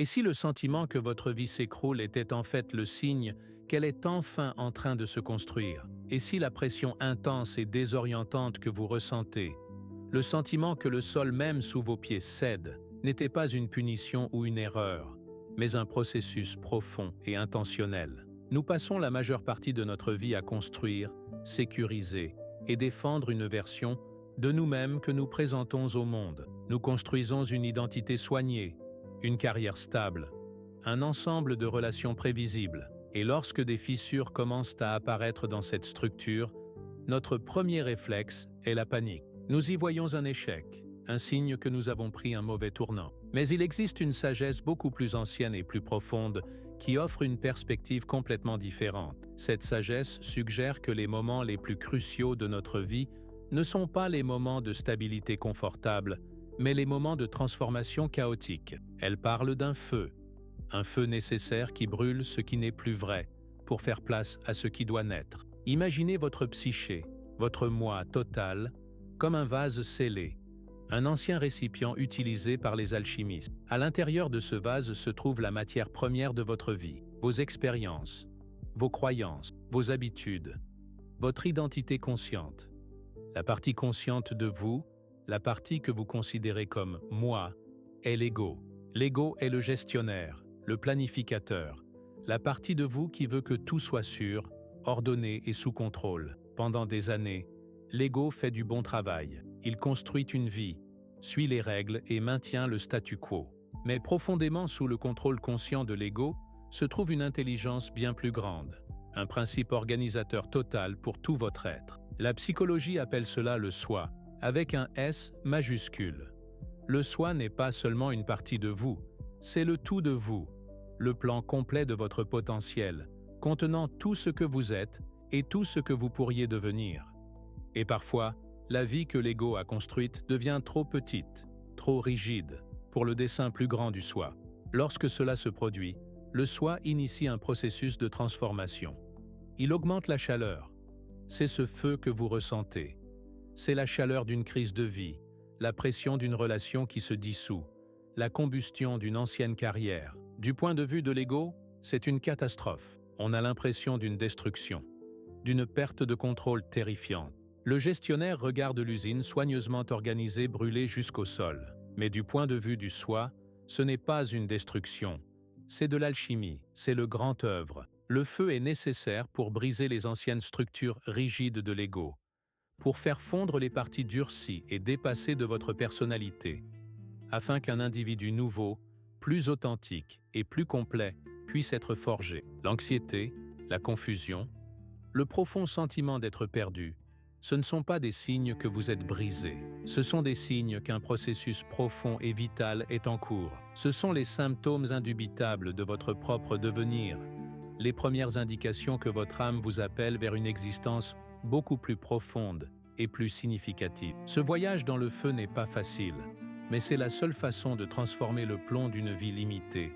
Et si le sentiment que votre vie s'écroule était en fait le signe qu'elle est enfin en train de se construire? Et si la pression intense et désorientante que vous ressentez, le sentiment que le sol même sous vos pieds cède, n'était pas une punition ou une erreur, mais un processus profond et intentionnel? Nous passons la majeure partie de notre vie à construire, sécuriser et défendre une version de nous-mêmes que nous présentons au monde. Nous construisons une identité soignée, une carrière stable, un ensemble de relations prévisibles. Et lorsque des fissures commencent à apparaître dans cette structure, notre premier réflexe est la panique. Nous y voyons un échec, un signe que nous avons pris un mauvais tournant. Mais il existe une sagesse beaucoup plus ancienne et plus profonde qui offre une perspective complètement différente. Cette sagesse suggère que les moments les plus cruciaux de notre vie ne sont pas les moments de stabilité confortable, mais les moments de transformation chaotique. Elle parle d'un feu, un feu nécessaire qui brûle ce qui n'est plus vrai pour faire place à ce qui doit naître. Imaginez votre psyché, votre moi total, comme un vase scellé, un ancien récipient utilisé par les alchimistes. À l'intérieur de ce vase se trouve la matière première de votre vie, vos expériences, vos croyances, vos habitudes, votre identité consciente. La partie consciente de vous, la partie que vous considérez comme « moi », est l'ego. L'ego est le gestionnaire, le planificateur, la partie de vous qui veut que tout soit sûr, ordonné et sous contrôle. Pendant des années, l'ego fait du bon travail. Il construit une vie, suit les règles et maintient le statu quo. Mais profondément sous le contrôle conscient de l'ego se trouve une intelligence bien plus grande, un principe organisateur total pour tout votre être. La psychologie appelle cela le soi, avec un S majuscule. Le soi n'est pas seulement une partie de vous, c'est le tout de vous, le plan complet de votre potentiel, contenant tout ce que vous êtes et tout ce que vous pourriez devenir. Et parfois, la vie que l'ego a construite devient trop petite, trop rigide, pour le dessein plus grand du soi. Lorsque cela se produit, le soi initie un processus de transformation. Il augmente la chaleur. C'est ce feu que vous ressentez. C'est la chaleur d'une crise de vie, la pression d'une relation qui se dissout, la combustion d'une ancienne carrière. Du point de vue de l'ego, c'est une catastrophe. On a l'impression d'une destruction, d'une perte de contrôle terrifiante. Le gestionnaire regarde l'usine soigneusement organisée brûler jusqu'au sol. Mais du point de vue du soi, ce n'est pas une destruction. C'est de l'alchimie, c'est le grand œuvre. Le feu est nécessaire pour briser les anciennes structures rigides de l'ego, pour faire fondre les parties durcies et dépassées de votre personnalité, afin qu'un individu nouveau, plus authentique et plus complet puisse être forgé. L'anxiété, la confusion, le profond sentiment d'être perdu, ce ne sont pas des signes que vous êtes brisé. Ce sont des signes qu'un processus profond et vital est en cours. Ce sont les symptômes indubitables de votre propre devenir, les premières indications que votre âme vous appelle vers une existence beaucoup plus profonde et plus significative. Ce voyage dans le feu n'est pas facile, mais c'est la seule façon de transformer le plomb d'une vie limitée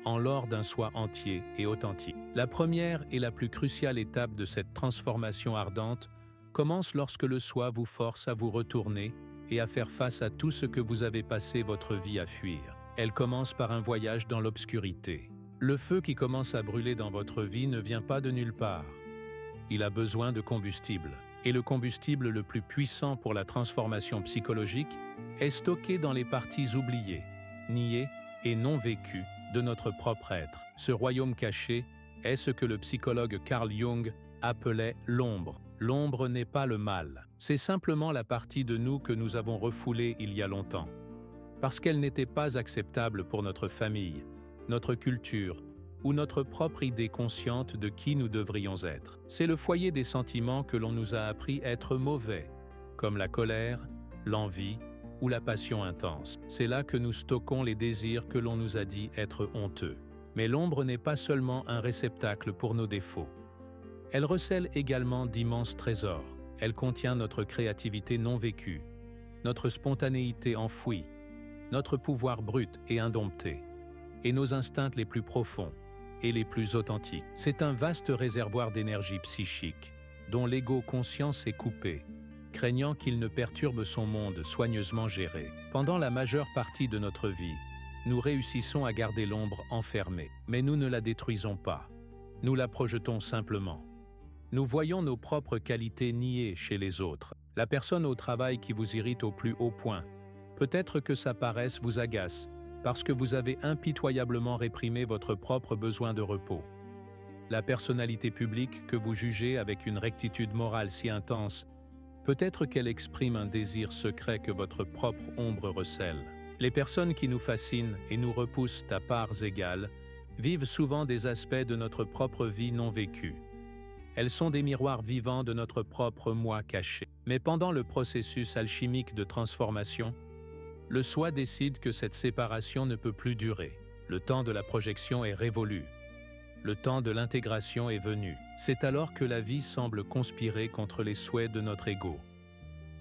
en l'or d'un soi entier et authentique. La première et la plus cruciale étape de cette transformation ardente commence lorsque le soi vous force à vous retourner et à faire face à tout ce que vous avez passé votre vie à fuir. Elle commence par un voyage dans l'obscurité. Le feu qui commence à brûler dans votre vie ne vient pas de nulle part. Il a besoin de combustible. Et le combustible le plus puissant pour la transformation psychologique est stocké dans les parties oubliées, niées et non vécues de notre propre être. Ce royaume caché est ce que le psychologue Carl Jung appelait l'ombre. L'ombre n'est pas le mal, c'est simplement la partie de nous que nous avons refoulée il y a longtemps, parce qu'elle n'était pas acceptable pour notre famille, notre culture ou notre propre idée consciente de qui nous devrions être. C'est le foyer des sentiments que l'on nous a appris être mauvais, comme la colère, l'envie ou la passion intense. C'est là que nous stockons les désirs que l'on nous a dit être honteux. Mais l'ombre n'est pas seulement un réceptacle pour nos défauts. Elle recèle également d'immenses trésors. Elle contient notre créativité non vécue, notre spontanéité enfouie, notre pouvoir brut et indompté, et nos instincts les plus profonds et les plus authentiques. C'est un vaste réservoir d'énergie psychique, dont l'ego conscient s'est coupé, craignant qu'il ne perturbe son monde soigneusement géré. Pendant la majeure partie de notre vie, nous réussissons à garder l'ombre enfermée. Mais nous ne la détruisons pas. Nous la projetons simplement. Nous voyons nos propres qualités niées chez les autres. La personne au travail qui vous irrite au plus haut point. Peut-être que sa paresse vous agace, parce que vous avez impitoyablement réprimé votre propre besoin de repos. La personnalité publique que vous jugez avec une rectitude morale si intense, peut-être qu'elle exprime un désir secret que votre propre ombre recèle. Les personnes qui nous fascinent et nous repoussent à parts égales vivent souvent des aspects de notre propre vie non vécue. Elles sont des miroirs vivants de notre propre moi caché. Mais pendant le processus alchimique de transformation, le soi décide que cette séparation ne peut plus durer. Le temps de la projection est révolu. Le temps de l'intégration est venu. C'est alors que la vie semble conspirer contre les souhaits de notre ego.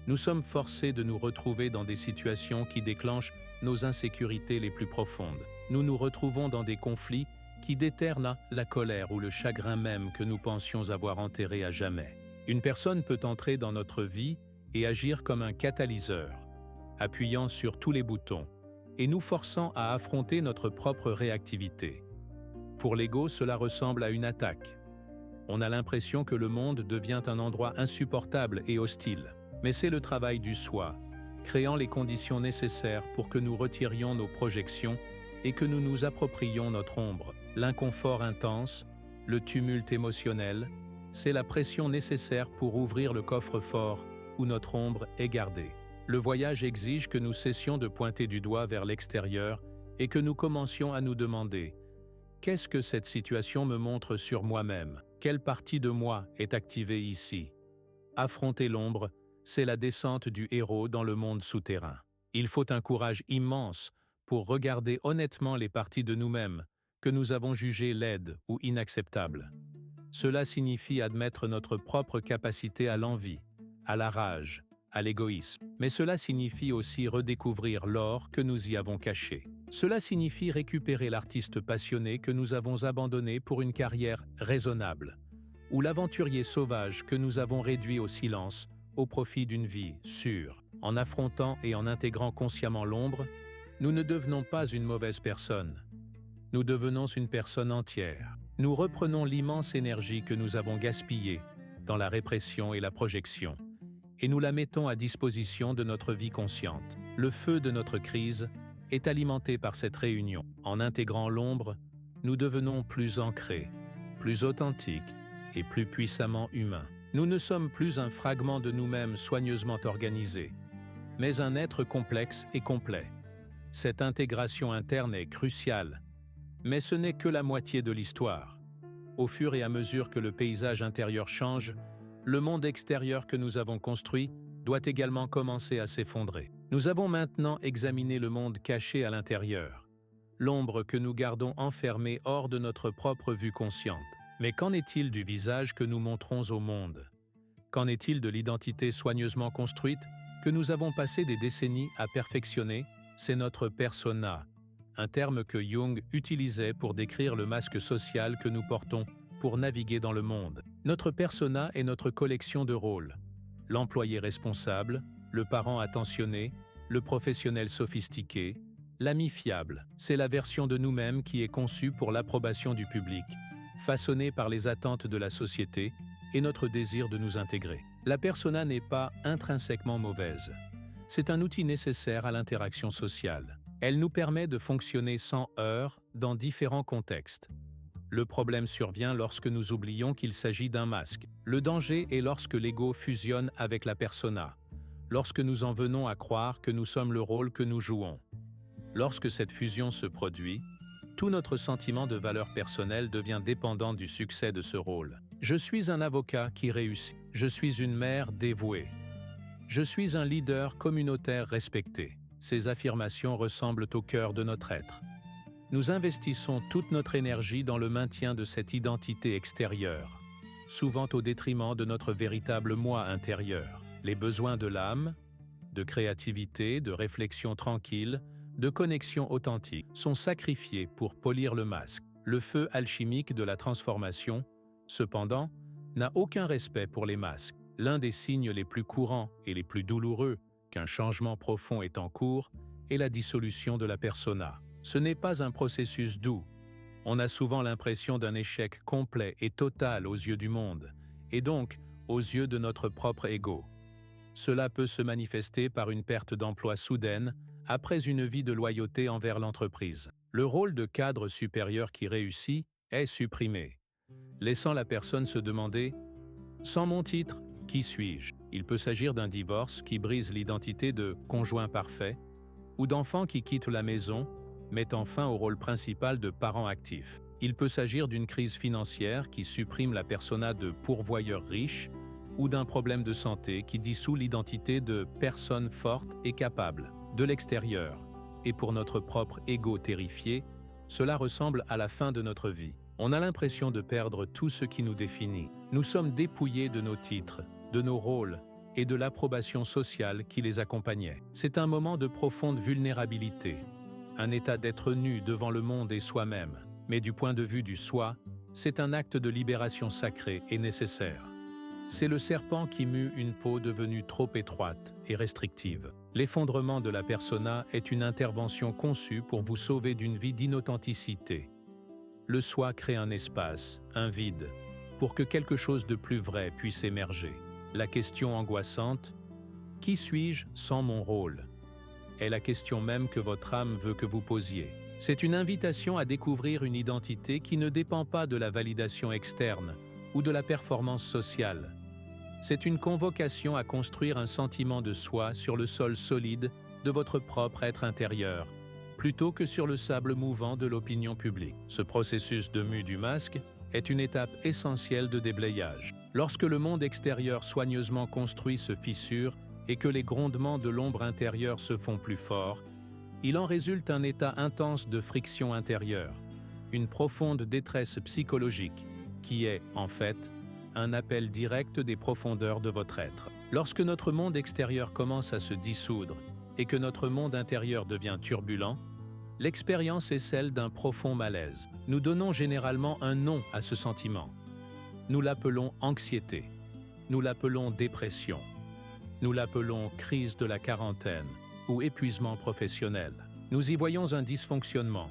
Nous sommes forcés de nous retrouver dans des situations qui déclenchent nos insécurités les plus profondes. Nous nous retrouvons dans des conflits qui déterrent la colère ou le chagrin même que nous pensions avoir enterré à jamais. Une personne peut entrer dans notre vie et agir comme un catalyseur, appuyant sur tous les boutons et nous forçant à affronter notre propre réactivité. Pour l'ego, cela ressemble à une attaque. On a l'impression que le monde devient un endroit insupportable et hostile. Mais c'est le travail du soi, créant les conditions nécessaires pour que nous retirions nos projections et que nous nous approprions notre ombre. L'inconfort intense, le tumulte émotionnel, c'est la pression nécessaire pour ouvrir le coffre-fort où notre ombre est gardée. Le voyage exige que nous cessions de pointer du doigt vers l'extérieur et que nous commencions à nous demander « Qu'est-ce que cette situation me montre sur moi-même? Quelle partie de moi est activée ici ?» Affronter l'ombre, c'est la descente du héros dans le monde souterrain. Il faut un courage immense pour regarder honnêtement les parties de nous-mêmes que nous avons jugées laides ou inacceptables. Cela signifie admettre notre propre capacité à l'envie, à la rage, à l'égoïsme. Mais cela signifie aussi redécouvrir l'or que nous y avons caché. Cela signifie récupérer l'artiste passionné que nous avons abandonné pour une carrière raisonnable, ou l'aventurier sauvage que nous avons réduit au silence au profit d'une vie sûre. En affrontant et en intégrant consciemment l'ombre, nous ne devenons pas une mauvaise personne. Nous devenons une personne entière. Nous reprenons l'immense énergie que nous avons gaspillée dans la répression et la projection, et nous la mettons à disposition de notre vie consciente. Le feu de notre crise est alimenté par cette réunion. En intégrant l'ombre, nous devenons plus ancrés, plus authentiques et plus puissamment humains. Nous ne sommes plus un fragment de nous-mêmes soigneusement organisé, mais un être complexe et complet. Cette intégration interne est cruciale, mais ce n'est que la moitié de l'histoire. Au fur et à mesure que le paysage intérieur change, le monde extérieur que nous avons construit doit également commencer à s'effondrer. Nous avons maintenant examiné le monde caché à l'intérieur, l'ombre que nous gardons enfermée hors de notre propre vue consciente. Mais qu'en est-il du visage que nous montrons au monde? Qu'en est-il de l'identité soigneusement construite que nous avons passé des décennies à perfectionner? C'est notre persona, un terme que Jung utilisait pour décrire le masque social que nous portons pour naviguer dans le monde. Notre persona est notre collection de rôles. L'employé responsable, le parent attentionné, le professionnel sophistiqué, l'ami fiable. C'est la version de nous-mêmes qui est conçue pour l'approbation du public, façonnée par les attentes de la société et notre désir de nous intégrer. La persona n'est pas intrinsèquement mauvaise. C'est un outil nécessaire à l'interaction sociale. Elle nous permet de fonctionner sans heurts dans différents contextes. Le problème survient lorsque nous oublions qu'il s'agit d'un masque. Le danger est lorsque l'ego fusionne avec la persona, lorsque nous en venons à croire que nous sommes le rôle que nous jouons. Lorsque cette fusion se produit, tout notre sentiment de valeur personnelle devient dépendant du succès de ce rôle. Je suis un avocat qui réussit. Je suis une mère dévouée. Je suis un leader communautaire respecté. Ces affirmations ressemblent au cœur de notre être. Nous investissons toute notre énergie dans le maintien de cette identité extérieure, souvent au détriment de notre véritable moi intérieur. Les besoins de l'âme, de créativité, de réflexion tranquille, de connexion authentique, sont sacrifiés pour polir le masque. Le feu alchimique de la transformation, cependant, n'a aucun respect pour les masques. L'un des signes les plus courants et les plus douloureux qu'un changement profond est en cours est la dissolution de la persona. Ce n'est pas un processus doux. On a souvent l'impression d'un échec complet et total aux yeux du monde, et donc aux yeux de notre propre ego. Cela peut se manifester par une perte d'emploi soudaine après une vie de loyauté envers l'entreprise. Le rôle de cadre supérieur qui réussit est supprimé, laissant la personne se demander « Sans mon titre, qui suis-je » Il peut s'agir d'un divorce qui brise l'identité de conjoint parfait ou d'enfants qui quittent la maison, mettant fin au rôle principal de parent actif. Il peut s'agir d'une crise financière qui supprime la persona de pourvoyeur riche ou d'un problème de santé qui dissout l'identité de personne forte et capable. De l'extérieur, et pour notre propre ego terrifié, cela ressemble à la fin de notre vie. On a l'impression de perdre tout ce qui nous définit. Nous sommes dépouillés de nos titres, de nos rôles et de l'approbation sociale qui les accompagnait. C'est un moment de profonde vulnérabilité, un état d'être nu devant le monde et soi-même. Mais du point de vue du soi, c'est un acte de libération sacré et nécessaire. C'est le serpent qui mue une peau devenue trop étroite et restrictive. L'effondrement de la persona est une intervention conçue pour vous sauver d'une vie d'inauthenticité. Le soi crée un espace, un vide, pour que quelque chose de plus vrai puisse émerger. La question angoissante « Qui suis-je sans mon rôle ?» est la question même que votre âme veut que vous posiez. C'est une invitation à découvrir une identité qui ne dépend pas de la validation externe ou de la performance sociale. C'est une convocation à construire un sentiment de soi sur le sol solide de votre propre être intérieur, plutôt que sur le sable mouvant de l'opinion publique. Ce processus de mue du masque est une étape essentielle de déblayage. Lorsque le monde extérieur soigneusement construit se fissure et que les grondements de l'ombre intérieure se font plus forts, il en résulte un état intense de friction intérieure, une profonde détresse psychologique qui est, en fait, un appel direct des profondeurs de votre être. Lorsque notre monde extérieur commence à se dissoudre et que notre monde intérieur devient turbulent, l'expérience est celle d'un profond malaise. Nous donnons généralement un nom à ce sentiment. Nous l'appelons anxiété, nous l'appelons dépression, nous l'appelons crise de la quarantaine ou épuisement professionnel. Nous y voyons un dysfonctionnement,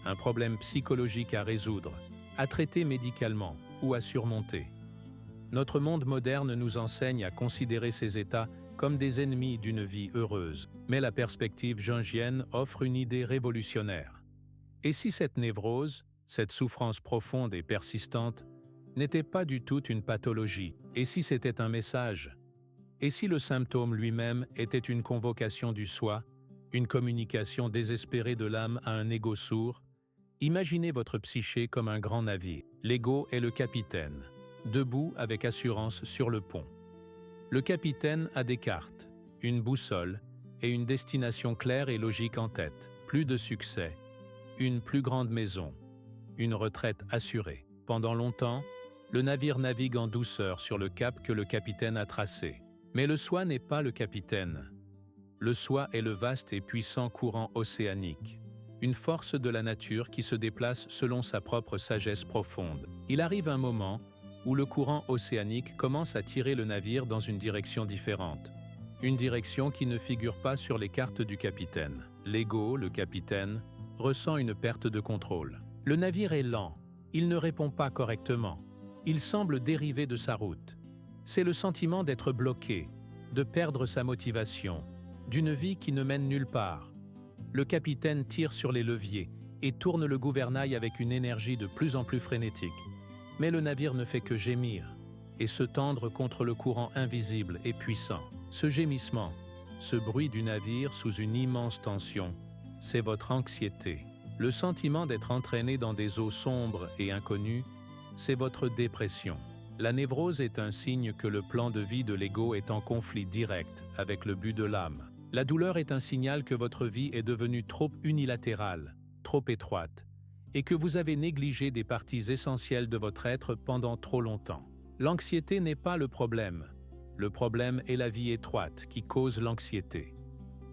un problème psychologique à résoudre, à traiter médicalement ou à surmonter. Notre monde moderne nous enseigne à considérer ces états comme des ennemis d'une vie heureuse, mais la perspective jungienne offre une idée révolutionnaire. Et si cette névrose, cette souffrance profonde et persistante, n'était pas du tout une pathologie? Et si c'était un message? Et si le symptôme lui-même était une convocation du soi, une communication désespérée de l'âme à un ego sourd? Imaginez votre psyché comme un grand navire. L'ego est le capitaine, debout avec assurance sur le pont. Le capitaine a des cartes, une boussole et une destination claire et logique en tête. Plus de succès, une plus grande maison, une retraite assurée. Pendant longtemps, le navire navigue en douceur sur le cap que le capitaine a tracé. Mais le soi n'est pas le capitaine. Le soi est le vaste et puissant courant océanique, une force de la nature qui se déplace selon sa propre sagesse profonde. Il arrive un moment où le courant océanique commence à tirer le navire dans une direction différente, une direction qui ne figure pas sur les cartes du capitaine. L'ego, le capitaine, ressent une perte de contrôle. Le navire est lent, il ne répond pas correctement, il semble dériver de sa route. C'est le sentiment d'être bloqué, de perdre sa motivation, d'une vie qui ne mène nulle part. Le capitaine tire sur les leviers et tourne le gouvernail avec une énergie de plus en plus frénétique. Mais le navire ne fait que gémir et se tendre contre le courant invisible et puissant. Ce gémissement, ce bruit du navire sous une immense tension, c'est votre anxiété. Le sentiment d'être entraîné dans des eaux sombres et inconnues, c'est votre dépression. La névrose est un signe que le plan de vie de l'ego est en conflit direct avec le but de l'âme. La douleur est un signal que votre vie est devenue trop unilatérale, trop étroite, et que vous avez négligé des parties essentielles de votre être pendant trop longtemps. L'anxiété n'est pas le problème. Le problème est la vie étroite qui cause l'anxiété.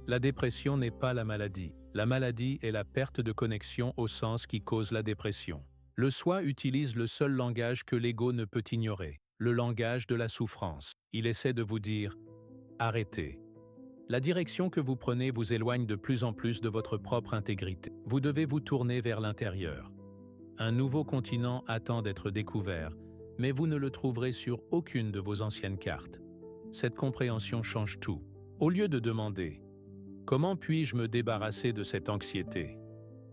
La dépression n'est pas la maladie. La maladie est la perte de connexion au sens qui cause la dépression. Le soi utilise le seul langage que l'ego ne peut ignorer, le langage de la souffrance. Il essaie de vous dire « arrêtez ». La direction que vous prenez vous éloigne de plus en plus de votre propre intégrité. Vous devez vous tourner vers l'intérieur. Un nouveau continent attend d'être découvert, mais vous ne le trouverez sur aucune de vos anciennes cartes. Cette compréhension change tout. Au lieu de demander « Comment puis-je me débarrasser de cette anxiété ?»,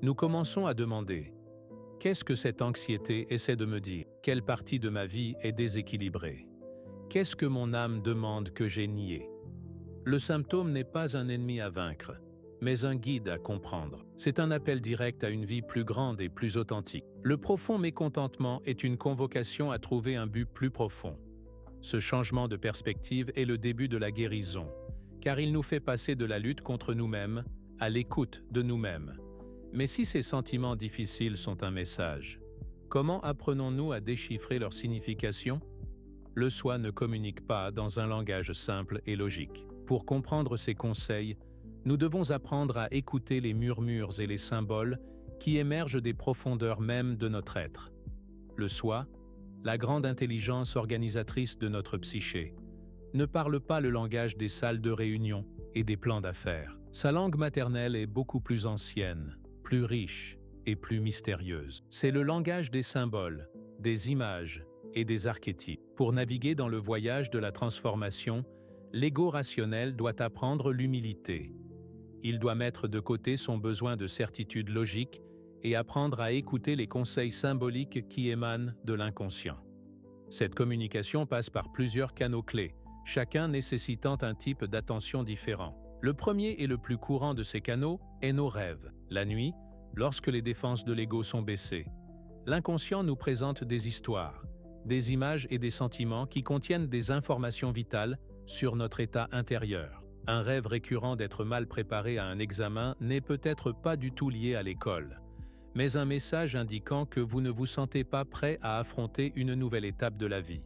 nous commençons à demander « Qu'est-ce que cette anxiété essaie de me dire ? Quelle partie de ma vie est déséquilibrée ? Qu'est-ce que mon âme demande que j'ai nié ?» Le symptôme n'est pas un ennemi à vaincre, mais un guide à comprendre. C'est un appel direct à une vie plus grande et plus authentique. Le profond mécontentement est une convocation à trouver un but plus profond. Ce changement de perspective est le début de la guérison, car il nous fait passer de la lutte contre nous-mêmes à l'écoute de nous-mêmes. Mais si ces sentiments difficiles sont un message, comment apprenons-nous à déchiffrer leur signification ? Le soi ne communique pas dans un langage simple et logique. Pour comprendre ces conseils, nous devons apprendre à écouter les murmures et les symboles qui émergent des profondeurs mêmes de notre être. Le soi, la grande intelligence organisatrice de notre psyché, ne parle pas le langage des salles de réunion et des plans d'affaires. Sa langue maternelle est beaucoup plus ancienne, plus riche et plus mystérieuse. C'est le langage des symboles, des images et des archétypes. Pour naviguer dans le voyage de la transformation, l'ego rationnel doit apprendre l'humilité. Il doit mettre de côté son besoin de certitude logique et apprendre à écouter les conseils symboliques qui émanent de l'inconscient. Cette communication passe par plusieurs canaux clés, chacun nécessitant un type d'attention différent. Le premier et le plus courant de ces canaux est nos rêves. La nuit, lorsque les défenses de l'ego sont baissées, l'inconscient nous présente des histoires, des images et des sentiments qui contiennent des informations vitales sur notre état intérieur. Un rêve récurrent d'être mal préparé à un examen n'est peut-être pas du tout lié à l'école, mais un message indiquant que vous ne vous sentez pas prêt à affronter une nouvelle étape de la vie.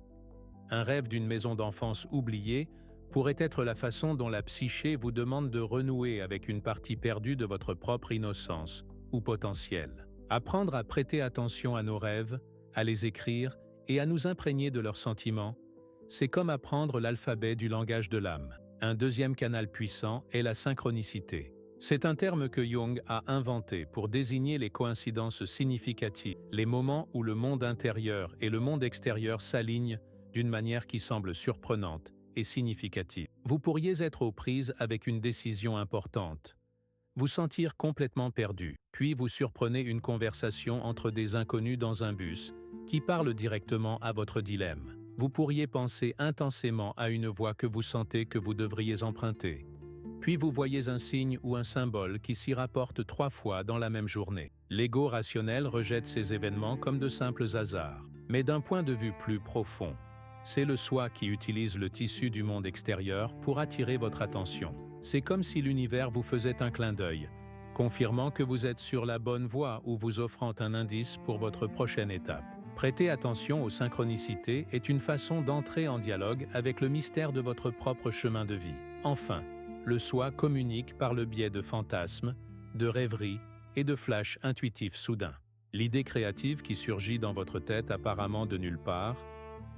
Un rêve d'une maison d'enfance oubliée pourrait être la façon dont la psyché vous demande de renouer avec une partie perdue de votre propre innocence ou potentiel. Apprendre à prêter attention à nos rêves, à les écrire et à nous imprégner de leurs sentiments, c'est comme apprendre l'alphabet du langage de l'âme. Un deuxième canal puissant est la synchronicité. C'est un terme que Jung a inventé pour désigner les coïncidences significatives, les moments où le monde intérieur et le monde extérieur s'alignent d'une manière qui semble surprenante et significative. Vous pourriez être aux prises avec une décision importante, vous sentir complètement perdu, puis vous surprenez une conversation entre des inconnus dans un bus qui parle directement à votre dilemme. Vous pourriez penser intensément à une voie que vous sentez que vous devriez emprunter. Puis vous voyez un signe ou un symbole qui s'y rapporte 3 fois dans la même journée. L'ego rationnel rejette ces événements comme de simples hasards. Mais d'un point de vue plus profond, c'est le soi qui utilise le tissu du monde extérieur pour attirer votre attention. C'est comme si l'univers vous faisait un clin d'œil, confirmant que vous êtes sur la bonne voie ou vous offrant un indice pour votre prochaine étape. Prêter attention aux synchronicités est une façon d'entrer en dialogue avec le mystère de votre propre chemin de vie. Enfin, le soi communique par le biais de fantasmes, de rêveries et de flashs intuitifs soudains. L'idée créative qui surgit dans votre tête apparemment de nulle part,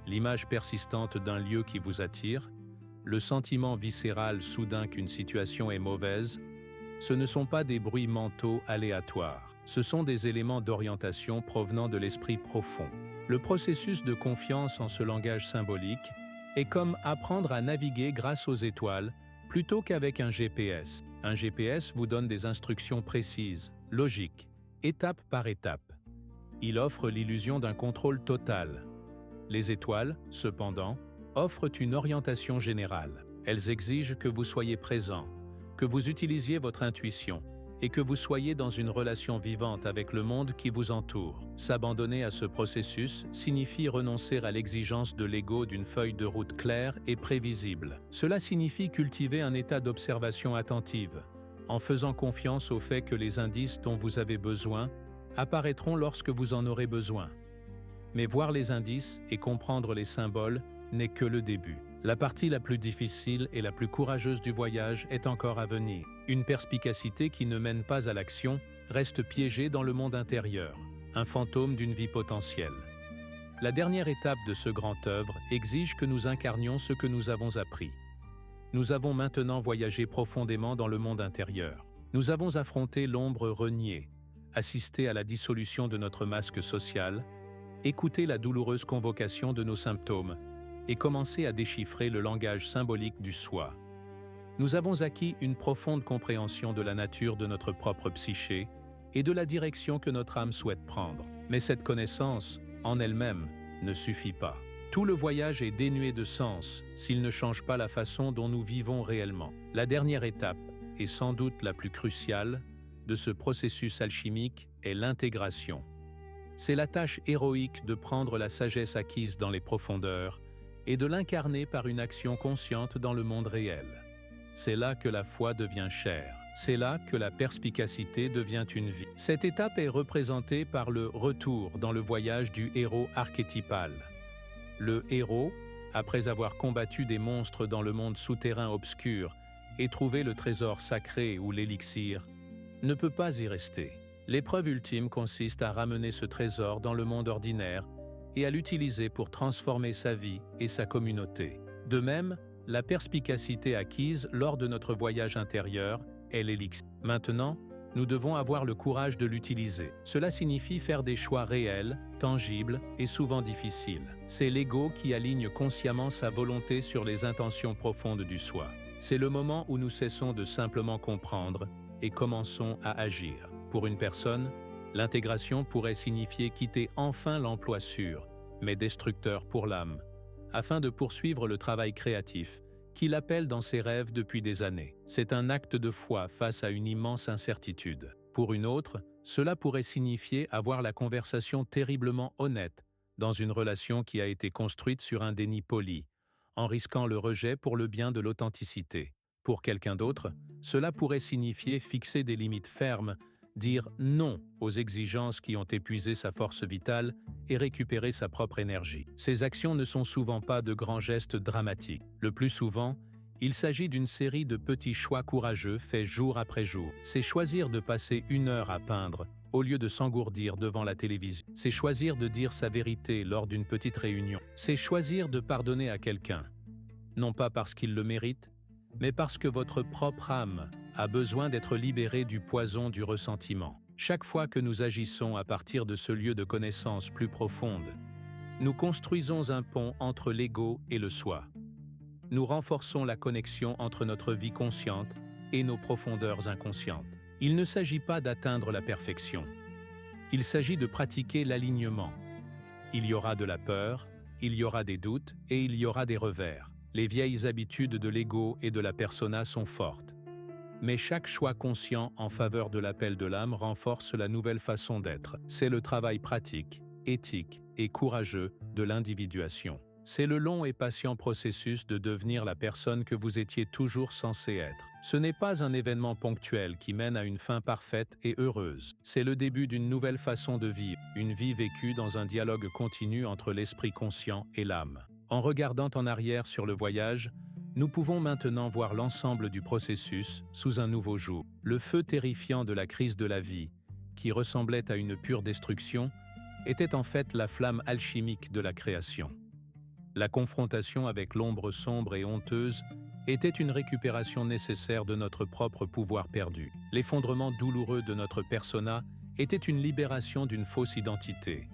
l'image persistante d'un lieu qui vous attire, le sentiment viscéral soudain qu'une situation est mauvaise, ce ne sont pas des bruits mentaux aléatoires. Ce sont des éléments d'orientation provenant de l'esprit profond. Le processus de confiance en ce langage symbolique est comme apprendre à naviguer grâce aux étoiles plutôt qu'avec un GPS. Un GPS vous donne des instructions précises, logiques, étape par étape. Il offre l'illusion d'un contrôle total. Les étoiles, cependant, offrent une orientation générale. Elles exigent que vous soyez présent, que vous utilisiez votre intuition, et que vous soyez dans une relation vivante avec le monde qui vous entoure. S'abandonner à ce processus signifie renoncer à l'exigence de l'ego d'une feuille de route claire et prévisible. Cela signifie cultiver un état d'observation attentive, en faisant confiance au fait que les indices dont vous avez besoin apparaîtront lorsque vous en aurez besoin. Mais voir les indices et comprendre les symboles n'est que le début. La partie la plus difficile et la plus courageuse du voyage est encore à venir. Une perspicacité qui ne mène pas à l'action reste piégée dans le monde intérieur, un fantôme d'une vie potentielle. La dernière étape de ce grand œuvre exige que nous incarnions ce que nous avons appris. Nous avons maintenant voyagé profondément dans le monde intérieur. Nous avons affronté l'ombre reniée, assisté à la dissolution de notre masque social, écouté la douloureuse convocation de nos symptômes et commencé à déchiffrer le langage symbolique du soi. Nous avons acquis une profonde compréhension de la nature de notre propre psyché et de la direction que notre âme souhaite prendre. Mais cette connaissance, en elle-même, ne suffit pas. Tout le voyage est dénué de sens s'il ne change pas la façon dont nous vivons réellement. La dernière étape, et sans doute la plus cruciale, de ce processus alchimique est l'intégration. C'est la tâche héroïque de prendre la sagesse acquise dans les profondeurs et de l'incarner par une action consciente dans le monde réel. C'est là que la foi devient chair. C'est là que la perspicacité devient une vie. Cette étape est représentée par le retour dans le voyage du héros archétypal. Le héros, après avoir combattu des monstres dans le monde souterrain obscur et trouvé le trésor sacré ou l'élixir, ne peut pas y rester. L'épreuve ultime consiste à ramener ce trésor dans le monde ordinaire et à l'utiliser pour transformer sa vie et sa communauté. De même, la perspicacité acquise lors de notre voyage intérieur est l'élixir. Maintenant, nous devons avoir le courage de l'utiliser. Cela signifie faire des choix réels, tangibles et souvent difficiles. C'est l'ego qui aligne consciemment sa volonté sur les intentions profondes du soi. C'est le moment où nous cessons de simplement comprendre et commençons à agir. Pour une personne, l'intégration pourrait signifier quitter enfin l'emploi sûr, mais destructeur pour l'âme, afin de poursuivre le travail créatif qu'il appelle dans ses rêves depuis des années. C'est un acte de foi face à une immense incertitude. Pour une autre, cela pourrait signifier avoir la conversation terriblement honnête dans une relation qui a été construite sur un déni poli, en risquant le rejet pour le bien de l'authenticité. Pour quelqu'un d'autre, cela pourrait signifier fixer des limites fermes, dire non aux exigences qui ont épuisé sa force vitale et récupérer sa propre énergie. Ces actions ne sont souvent pas de grands gestes dramatiques. Le plus souvent, il s'agit d'une série de petits choix courageux faits jour après jour. C'est choisir de passer 1 heure à peindre au lieu de s'engourdir devant la télévision. C'est choisir de dire sa vérité lors d'une petite réunion. C'est choisir de pardonner à quelqu'un, non pas parce qu'il le mérite, mais parce que votre propre âme a besoin d'être libérée du poison du ressentiment. Chaque fois que nous agissons à partir de ce lieu de connaissance plus profonde, nous construisons un pont entre l'ego et le soi. Nous renforçons la connexion entre notre vie consciente et nos profondeurs inconscientes. Il ne s'agit pas d'atteindre la perfection. Il s'agit de pratiquer l'alignement. Il y aura de la peur, il y aura des doutes et il y aura des revers. Les vieilles habitudes de l'ego et de la persona sont fortes. Mais chaque choix conscient en faveur de l'appel de l'âme renforce la nouvelle façon d'être. C'est le travail pratique, éthique et courageux de l'individuation. C'est le long et patient processus de devenir la personne que vous étiez toujours censé être. Ce n'est pas un événement ponctuel qui mène à une fin parfaite et heureuse. C'est le début d'une nouvelle façon de vivre, une vie vécue dans un dialogue continu entre l'esprit conscient et l'âme. En regardant en arrière sur le voyage, nous pouvons maintenant voir l'ensemble du processus sous un nouveau jour. Le feu terrifiant de la crise de la vie, qui ressemblait à une pure destruction, était en fait la flamme alchimique de la création. La confrontation avec l'ombre sombre et honteuse était une récupération nécessaire de notre propre pouvoir perdu. L'effondrement douloureux de notre persona était une libération d'une fausse identité.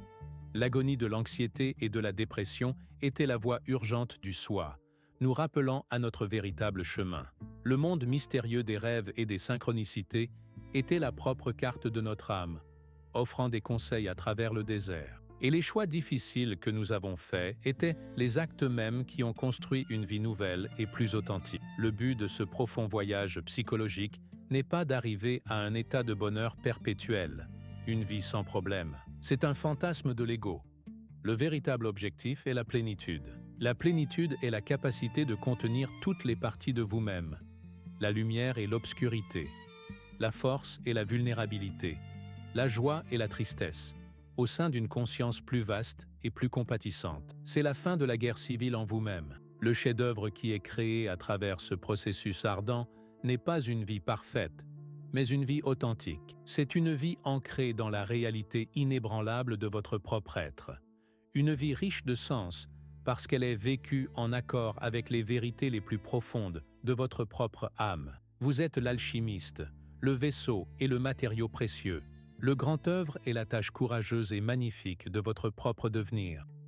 L'agonie de l'anxiété et de la dépression était la voie urgente du soi, nous rappelant à notre véritable chemin. Le monde mystérieux des rêves et des synchronicités était la propre carte de notre âme, offrant des conseils à travers le désert. Et les choix difficiles que nous avons faits étaient les actes mêmes qui ont construit une vie nouvelle et plus authentique. Le but de ce profond voyage psychologique n'est pas d'arriver à un état de bonheur perpétuel, une vie sans problème. C'est un fantasme de l'ego. Le véritable objectif est la plénitude. La plénitude est la capacité de contenir toutes les parties de vous-même, la lumière et l'obscurité, la force et la vulnérabilité, la joie et la tristesse, au sein d'une conscience plus vaste et plus compatissante. C'est la fin de la guerre civile en vous-même. Le chef-d'œuvre qui est créé à travers ce processus ardent n'est pas une vie parfaite, mais une vie authentique. C'est une vie ancrée dans la réalité inébranlable de votre propre être. Une vie riche de sens, parce qu'elle est vécue en accord avec les vérités les plus profondes de votre propre âme. Vous êtes l'alchimiste, le vaisseau et le matériau précieux. Le grand œuvre est la tâche courageuse et magnifique de votre propre devenir.